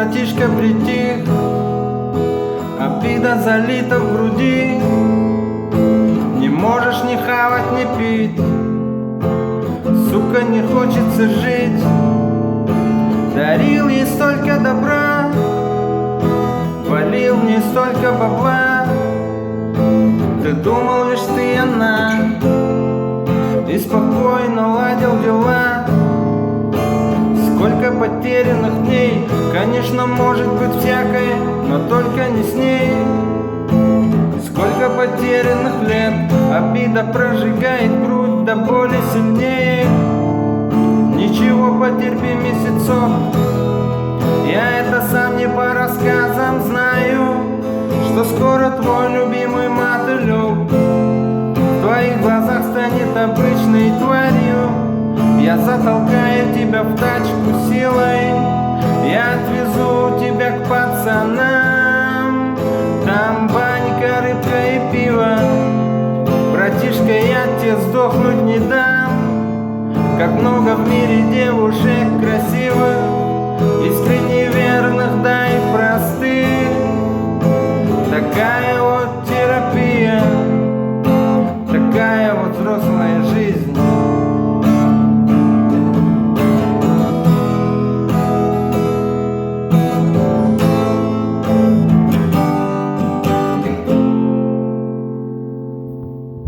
братишка притих, обида залита в груди. Не можешь ни хавать, ни пить, сука, не хочется жить. Дарил ей столько добра, валил мне столько бабла. Ты думал, лишь ты и она, и спокойно ладил дела. Сколько потерянных дней, конечно, может быть всякое, но только не с ней. Сколько потерянных лет, обида прожигает грудь до боли сильнее. Ничего, потерпи месяцок, я это сам не по рассказам знаю, что скоро твой любимый мотылек в твоих глазах станет обычной тварью. Я затолкаю тебя в тачку силой, я отвезу тебя к пацанам. Там банька, рыбка и пиво, братишка, я тебе сдохнуть не дам. Как много в мире девушек красивых,